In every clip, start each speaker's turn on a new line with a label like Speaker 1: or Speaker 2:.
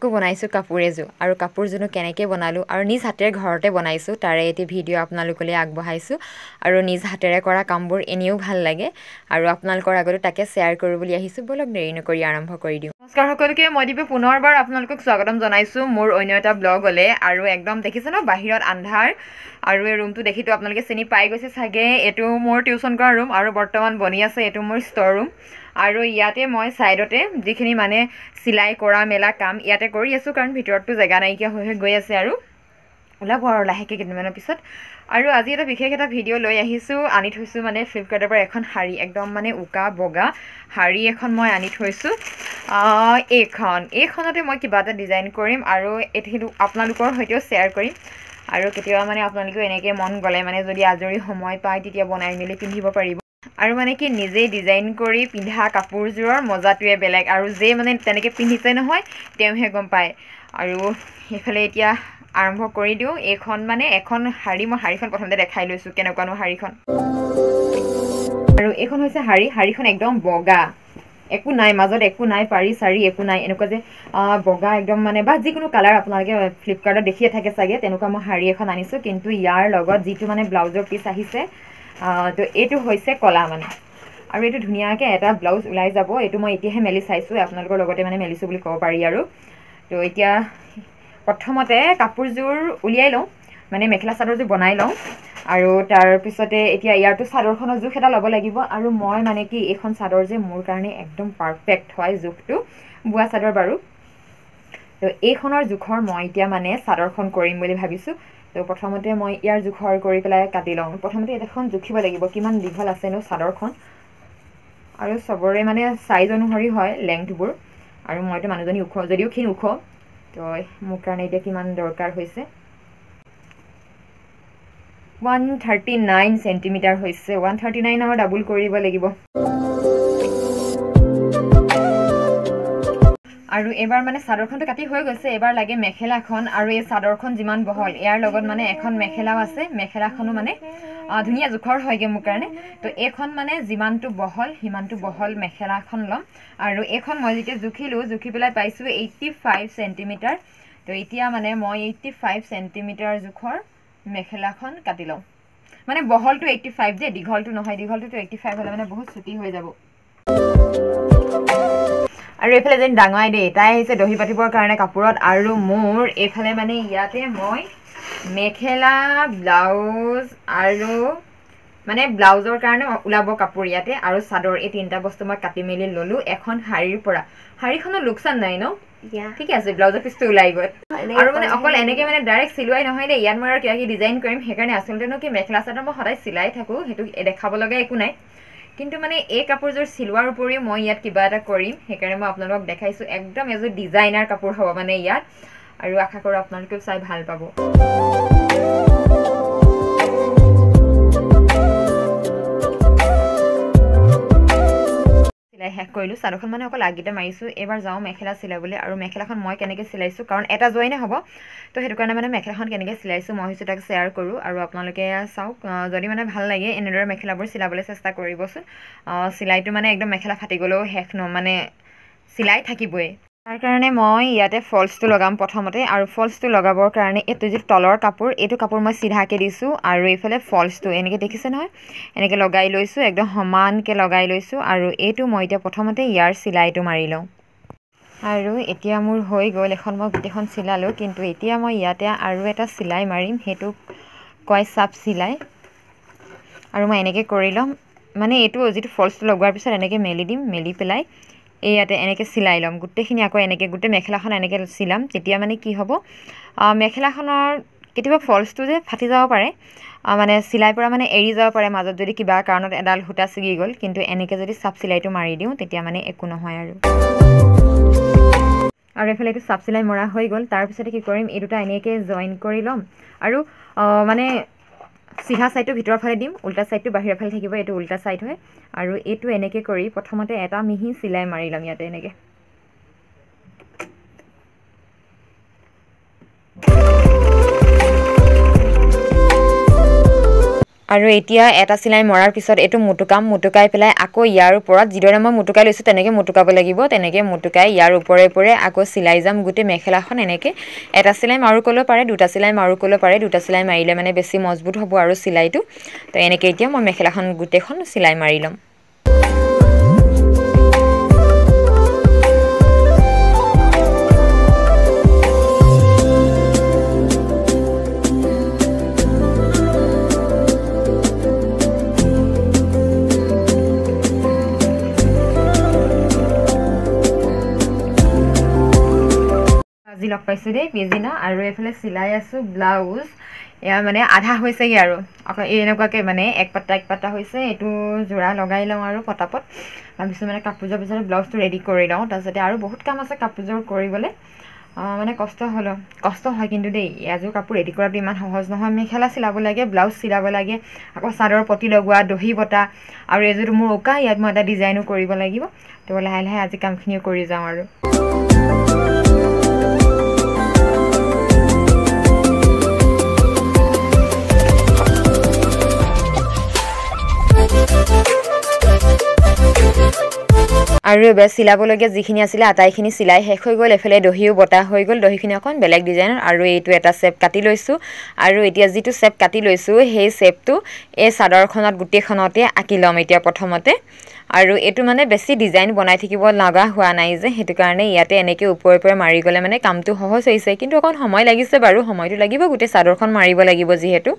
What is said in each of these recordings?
Speaker 1: বনাইছোঁ কাপোৰ এযোৰ আৰু কাপোৰযোৰনো কেনেকৈ বনালোঁ আৰু নিজ হাতেৰে ঘৰতে বনাইছোঁ তাৰে এটি ভিডিঅ' আপোনালোকলৈ আগবঢ়াইছোঁ আৰু নিজ হাতেৰে কৰা কামবোৰ এনেও ভাল লাগে আৰু আপোনালোকৰ আগতো তাকে শ্বেয়াৰ কৰোঁ বুলি আহিছোঁ বলক দেৰি নকৰি আৰম্ভ কৰি দিওঁ নমস্কাৰ সকলোকে মই দীপে পুনৰবাৰ আপোনালোকক স্বাগতম জনাইছোঁ মোৰ অন্য এটা ব্লগলৈ আৰু একদম দেখিছে ন বাহিৰত আন্ধাৰ আৰু এই ৰুমটো দেখিতো আপোনালোকে চিনি পাই গৈছে চাগে এইটো মোৰ টিউশ্যন কৰা ৰুম আৰু বৰ্তমান বনি আছে এইটো মোৰ ষ্ট'ৰ ৰুম আৰু ইয়াতে মই সাইডতে যিখিনি মানে সিলাই কৰা মেলা কাম ইয়াতে কৰি আছোঁ কাৰণ ভিতৰতটো জেগা নাইকিয়া হৈ গৈ আছে আৰু ওলাব আৰু লাহেকৈ কেইদিনমানৰ পিছত আৰু আজি এটা বিশেষ এটা ভিডিঅ' লৈ আহিছোঁ আনি থৈছোঁ মানে ফ্লিপকাৰ্টৰ পৰা এখন শাৰী একদম মানে উকা বগা শাৰী এখন মই আনি থৈছোঁ এইখনতে মই কিবা এটা ডিজাইন কৰিম আৰু এইটো আপোনালোকৰ সৈতেও শ্বেয়াৰ কৰিম আৰু কেতিয়াবা মানে আপোনালোকেও এনেকৈ মন গ'লে মানে যদি আজৰি সময় পায় তেতিয়া বনাই মেলি পিন্ধিব পাৰিব আৰু মানে কি নিজেই ডিজাইন কৰি পিন্ধা কাপোৰযোৰৰ মজাটোৱে বেলেগ আৰু যে মানে তেনেকৈ পিন্ধিছে নহয় তেওঁহে গম পায় আৰু সেইফালে এতিয়া আৰম্ভ কৰি দিওঁ এইখন মানে এখন শাৰী মই শাৰীখন প্ৰথমতে দেখাই লৈছোঁ কেনেকুৱানো শাৰীখন আৰু এইখন হৈছে শাৰীখন একদম বগা একো নাই মাজত একো নাই পাৰি চাৰি একো নাই এনেকুৱা যে বগা একদম মানে বা যিকোনো কালাৰ আপোনালোকে ফ্লিপকাৰ্টত দেখিয়ে থাকে চাগে তেনেকুৱা মই শাৰী এখন আনিছোঁ কিন্তু ইয়াৰ লগত যিটো মানে ব্লাউজৰ পিচ আহিছে তো এইটো হৈছে কলা মানে আৰু এইটো ধুনীয়াকৈ এটা ব্লাউজ ওলাই যাব এইটো মই এতিয়াহে মেলি চাইছোঁ আপোনালোকৰ লগতে মানে মেলিছোঁ বুলি ক'ব পাৰি আৰু তো এতিয়া প্ৰথমতে কাপোৰযোৰ উলিয়াই লওঁ মানে মেখেলা চাদৰযোৰ বনাই লওঁ আৰু তাৰপিছতে এতিয়া ইয়াৰটো চাদৰখনৰ জোখ এটা ল'ব লাগিব আৰু মই মানে কি এইখন চাদৰ যে মোৰ কাৰণে একদম পাৰফেক্ট হয় জোখটো বোৱা চাদৰ বাৰু তো এইখনৰ জোখৰ মই এতিয়া মানে চাদৰখন কৰিম বুলি ভাবিছোঁ তো প্ৰথমতে মই ইয়াৰ জোখৰ কৰি পেলাই কাটি লওঁ প্ৰথমতে এখন জুখিব লাগিব কিমান দীঘল আছেনো চাদৰখন আৰু চবৰে মানে চাইজ অনুসৰি হয় লেংথবোৰ আৰু মইতো মানুহজনী ওখ যদিও ক্ষীণ ওখ তো মোৰ কাৰণে এতিয়া কিমান দৰকাৰ হৈছে 139 সেন্টিমিটাৰ হৈছে 139 আৰু ডাবল কৰিব লাগিব আৰু এবাৰ মানে চাদৰখনটো কাটি হৈ গৈছে এবাৰ লাগে মেখেলাখন আৰু এই চাদৰখন যিমান বহল ইয়াৰ লগত মানে এখন মেখেলাও আছে মেখেলাখনো মানে ধুনীয়া জোখৰ হয়গে মোৰ কাৰণে তো এইখন মানে যিমানটো বহল সিমানটো বহল মেখেলাখন ল'ম আৰু এইখন মই যেতিয়া জুখি পেলাই পাইছোঁ 85 সেন্টিমিটাৰ তো এতিয়া মানে মই 85 সেন্টিমিটাৰ জোখৰ মেখেলাখন কাটি লওঁ মানে বহলটো 85 যে দীঘলটো নহয় দীঘলটো 85 হ'লে মানে বহুত ছুটি হৈ যাব আৰু এইফালে যেন ডাঙাই দেই তাই আহিছে দহি পাতিবৰ কাৰণে কাপোৰত আৰু মোৰ এইফালে মানে ইয়াতে মই মেখেলা ব্লাউজ আৰু মানে ব্লাউজৰ কাৰণে ওলাব কাপোৰ ইয়াতে আৰু চাদৰ এই তিনিটা বস্তু মই কাটি মেলি ল'লোঁ এখন শাৰীৰ পৰা শাৰীখনৰ লোকচান নাই ন ঠিক আছে ব্লাউজৰ পিচটো ওলাই গ'ল আৰু মানে অকল এনেকৈ মানে ডাইৰেক্ট চিলোৱাই নহয় দেই ইয়াত মই আৰু কিবা কিবি ডিজাইন কৰিম সেইকাৰণে আচলতেনো কি মেখেলা চাদৰ মই সদায় চিলাই থাকোঁ সেইটো দেখাব লগা একো নাই কিন্তু মানে এই কাপোৰযোৰ চিলোৱাৰ উপৰিও মই ইয়াত কিবা এটা কৰিম সেইকাৰণে মই আপোনালোকক দেখাইছোঁ একদম এযোৰ ডিজাইনাৰ কাপোৰ হ'ব মানে ইয়াত আৰু আশা কৰোঁ আপোনালোকেও চাই ভাল পাব চিলাই শেষ কৰিলোঁ চাদৰখন মানে অকল আগকেইটা মাৰিছোঁ এইবাৰ যাওঁ মেখেলা চিলাবলৈ আৰু মেখেলাখন মই কেনেকৈ চিলাইছোঁ কাৰণ এটা জইনে হ'ব তো সেইটো কাৰণে মানে মেখেলাখন কেনেকৈ চিলাইছোঁ মই ভাবিছোঁ তাক শ্বেয়াৰ কৰোঁ আৰু আপোনালোকে চাওক যদি মানে ভাল লাগে এনেদৰে মেখেলাবোৰ চিলাবলৈ চেষ্টা কৰিবচোন চিলাইটো মানে একদম মেখেলা ফাটি গ'লেও শেষ মানে চিলাই থাকিবই তাৰ কাৰণে মই ইয়াতে ফলছটো লগাম প্ৰথমতে আৰু ফলছটো লগাবৰ কাৰণে এইটো যিটো তলৰ কাপোৰ এইটো কাপোৰ মই চিধাকৈ দিছোঁ আৰু এইফালে ফলছটো এনেকৈ দেখিছে নহয় এনেকৈ লগাই লৈছোঁ একদম সমানকৈ লগাই লৈছোঁ আৰু এইটো মই এতিয়া প্ৰথমতে ইয়াৰ চিলাইটো মাৰি লওঁ আৰু এতিয়া মোৰ হৈ গ'ল এখন মই গোটেইখন চিলালোঁ কিন্তু এতিয়া মই ইয়াতে আৰু এটা চিলাই মাৰিম সেইটো কয় চাপ চিলাই আৰু মই এনেকৈ কৰি ল'ম মানে এইটো যিটো ফলছটো লগোৱাৰ পিছত এনেকৈ মেলি দিম মেলি পেলাই ইয়াতে এনেকৈ চিলাই ল'ম গোটেইখিনি আকৌ এনেকৈ গোটেই মেখেলাখন এনেকৈ চিলাম তেতিয়া মানে কি হ'ব মেখেলাখনৰ কেতিয়াবা ফলছটো যে ফাটি যাব পাৰে মানে চিলাই পৰা মানে এৰি যাব পাৰে মাজত যদি কিবা কাৰণত এডাল সূতা ছিগি গ'ল কিন্তু এনেকৈ যদি চাপ চিলাইটো মাৰি দিওঁ তেতিয়া মানে একো নহয় আৰু এইফালে এইটো চাপ চিলাই মৰা হৈ গ'ল তাৰপিছতে কি কৰিম এই দুটা এনেকৈ জইন কৰি ল'ম আৰু মানে চিধা ছাইডটো ভিতৰৰ ফালে দিম উল্টা ছাইডটো বাহিৰৰ ফালে থাকিব এইটো উল্টা ছাইড হয় আৰু এইটো এনেকৈ কৰি প্ৰথমতে এটা মিহি চিলাই মাৰি ল'ম ইয়াতে এনেকৈ আৰু এতিয়া এটা চিলাই মৰাৰ পিছত এইটো মুটুকাই পেলাই আকৌ ইয়াৰ ওপৰত যিদৰে মই মুটুকাই লৈছোঁ তেনেকৈ মুটুকাব লাগিব তেনেকৈ মুটুকাই ইয়াৰ ওপৰে আকৌ চিলাই যাম গোটেই মেখেলাখন এনেকৈ এটা চিলাই মাৰো কৰিব পাৰে দুটা চিলাই মাৰো কৰিব পাৰে দুটা চিলাই মাৰিলে মানে বেছি মজবুত হ'ব আৰু চিলাইটো তো এনেকৈ এতিয়া মই মেখেলাখন গোটেইখন চিলাই মাৰি ল'ম আজি লগ পাইছোঁ দেই পিছদিনা আৰু এইফালে চিলাই আছোঁ ব্লাউজ এয়া মানে আধা হৈছেগৈ আৰু আকৌ এনেকুৱাকৈ মানে এক পাতা হৈছে এইটো যোৰা লগাই লওঁ আৰু পটাপট ভাবিছোঁ মানে কাপোৰযোৰ পিছত ব্লাউজটো ৰেডি কৰি লওঁ তাৰপিছতে আৰু বহুত কাম আছে কাপোৰযোৰ কৰিবলৈ মানে কষ্ট হয় কিন্তু দেই এযোৰ কাপোৰ ৰেডি কৰাটো ইমান সহজ নহয় মেখেলা চিলাব লাগে ব্লাউজ চিলাব লাগে আকৌ চাদৰ পতি লগোৱা দহি বটা আৰু এযোৰটো মোৰ উকা ইয়াত মই এটা ডিজাইনো কৰিব লাগিব তো লাহে লাহে আজি কামখিনিও কৰি যাওঁ আৰু আৰু এবাৰ চিলাবলগীয়া যিখিনি আছিলে আটাইখিনি চিলাই শেষ হৈ গ'ল এফালে দহিও বটা হৈ গ'ল দহিখিনি অকণ বেলেগ ডিজাইনৰ আৰু এইটো এটা চেপ কাটি লৈছোঁ আৰু এতিয়া যিটো চেপ কাটি লৈছোঁ সেই চেপটো এই চাদৰখনত গোটেইখনতে আঁকি ল'ম এতিয়া প্ৰথমতে আৰু এইটো মানে বেছি ডিজাইন বনাই থাকিব লগা হোৱা নাই যে সেইটো কাৰণে ইয়াতে এনেকৈ ওপৰে মাৰি গ'লে মানে কামটো সহজ হৈছে কিন্তু অকণ সময় লাগিছে বাৰু সময়টো লাগিব গোটেই চাদৰখন মাৰিব লাগিব যিহেতু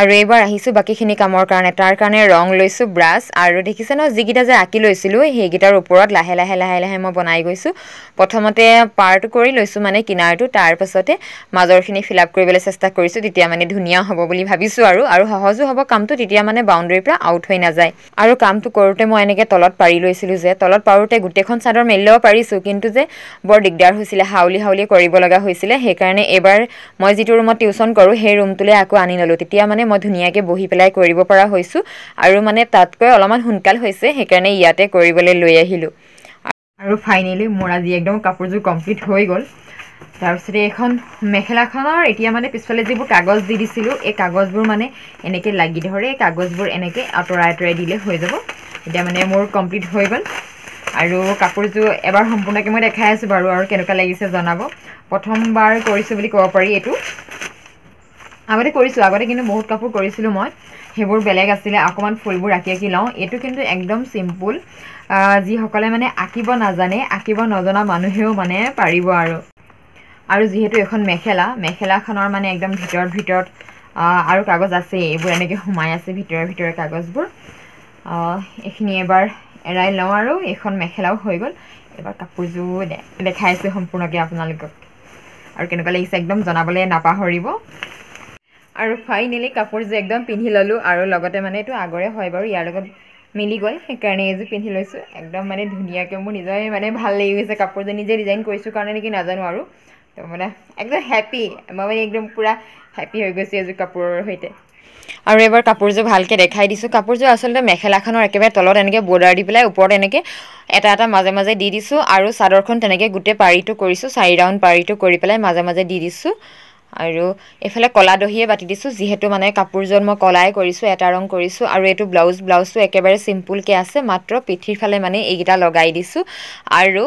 Speaker 1: আৰু এইবাৰ আহিছোঁ বাকীখিনি কামৰ কাৰণে তাৰ কাৰণে ৰং লৈছোঁ ব্ৰাছ আৰু দেখিছে ন যিকেইটা যে আঁকি লৈছিলোঁ সেইকেইটাৰ ওপৰত লাহে লাহে মই বনাই গৈছোঁ প্ৰথমতে পাৰটো কৰি লৈছোঁ মানে কিনাৰটো তাৰপাছতে মাজৰখিনি ফিল আপ কৰিবলৈ চেষ্টা কৰিছোঁ তেতিয়া মানে ধুনীয়া হ'ব বুলি ভাবিছোঁ আৰু সহজো হ'ব কামটো তেতিয়া মানে বাউণ্ডেৰীৰ পৰা আউট হৈ নাযায় আৰু কামটো কৰোঁতে মই এনেকৈ তলত পাৰি লৈছিলোঁ যে তলত পাৰোঁতে গোটেইখন চাদৰ মেলি ল'ব পাৰিছোঁ কিন্তু যে বৰ দিগদাৰ হৈছিলে হাউলি কৰিব লগা হৈছিলে সেইকাৰণে এইবাৰ মই যিটো ৰুমত টিউশ্যন কৰোঁ সেই ৰুমটোলৈ আকৌ আনি ল'লোঁ তেতিয়া মানে মই ধুনীয়াকৈ বহি পেলাই কৰিব পৰা হৈছোঁ আৰু মানে তাতকৈ অলপমান সোনকাল হৈছে সেইকাৰণে ইয়াতে কৰিবলৈ লৈ আহিলোঁ আৰু ফাইনেলি মোৰ আজি একদম কাপোৰযোৰ কমপ্লিট হৈ গ'ল তাৰপিছতে এইখন মেখেলাখনৰ এতিয়া মানে পিছফালে যিবোৰ কাগজ দি দিছিলোঁ এই কাগজবোৰ মানে এনেকৈ লাগি ধৰে এই কাগজবোৰ এনেকৈ আঁতৰাই দিলে হৈ যাব এতিয়া মানে মোৰ কমপ্লিট হৈ গ'ল আৰু কাপোৰযোৰ এবাৰ সম্পূৰ্ণকৈ মই দেখাই আছোঁ বাৰু আৰু কেনেকুৱা লাগিছে জনাব প্ৰথমবাৰ কৰিছোঁ বুলি ক'ব পাৰি এইটো আগতে কিন্তু বহুত কাপোৰ কৰিছিলোঁ মই সেইবোৰ বেলেগ আছিলে অকণমান ফুলবোৰ আঁকি লওঁ এইটো কিন্তু একদম চিম্পুল যিসকলে মানে আঁকিব নাজানে আঁকিব নজনা মানুহেও মানে পাৰিব আৰু যিহেতু এখন মেখেলাখনৰ মানে একদম ভিতৰত আৰু কাগজ আছে এইবোৰ এনেকৈ সোমাই আছে ভিতৰে কাগজবোৰ এইখিনি এবাৰ এৰাই লওঁ আৰু এইখন মেখেলাও হৈ গ'ল এবাৰ কাপোৰযোৰ দেখাইছোঁ সম্পূৰ্ণকৈ আপোনালোকক আৰু কেনেকুৱা লাগিছে একদম জনাবলৈ নাপাহৰিব আৰু ফাইনেলি কাপোৰযোৰ একদম পিন্ধি ল'লোঁ আৰু লগতে মানে এইটো আগৰে হয় বাৰু ইয়াৰ লগত মিলি গ'ল সেইকাৰণে এইযোৰ পিন্ধি লৈছোঁ একদম মানে ধুনীয়াকৈ মোৰ নিজৰে মানে ভাল লাগি গৈছে কাপোৰযোৰ নিজে ডিজাইন কৰিছোঁ কাৰণে নেকি নাজানো আৰু তো মানে একদম হেপী মই মানে একদম পূৰা হেপী হৈ গৈছোঁ এইযোৰ কাপোৰৰ সৈতে আৰু এবাৰ কাপোৰযোৰ ভালকৈ দেখাই দিছোঁ কাপোৰযোৰ আচলতে মেখেলাখনৰ একেবাৰে তলত এনেকৈ বৰ্ডাৰ দি পেলাই ওপৰত এনেকৈ এটা মাজে দি দিছোঁ আৰু চাদৰখন তেনেকৈ গোটেই পাৰিটো কৰিছোঁ 4 ৰাউণ্ড পাৰিটো কৰি পেলাই মাজে দি দিছোঁ আৰু এফালে কলা দহিয়ে বাটি দিছোঁ যিহেতু মানে কাপোৰযোৰত মই কলাই কৰিছোঁ এটা ৰং কৰিছোঁ আৰু এইটো ব্লাউজটো একেবাৰে চিম্পুলকৈ আছে মাত্ৰ পিঠিৰ ফালে মানে এইকেইটা লগাই দিছোঁ আৰু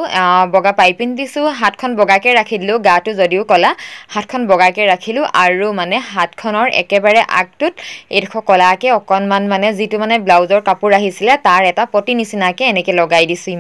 Speaker 1: বগা পাইপিং দিছোঁ হাতখন বগাকৈ ৰাখি দিলোঁ গাটো যদিও কলা হাতখন বগাকৈ ৰাখিলোঁ আৰু মানে হাতখনৰ একেবাৰে আগটোত এইডোখৰ কলাকৈ অকণমান মানে যিটো মানে ব্লাউজৰ কাপোৰ আহিছিলে তাৰ এটা পটি নিচিনাকৈ এনেকৈ লগাই দিছোঁ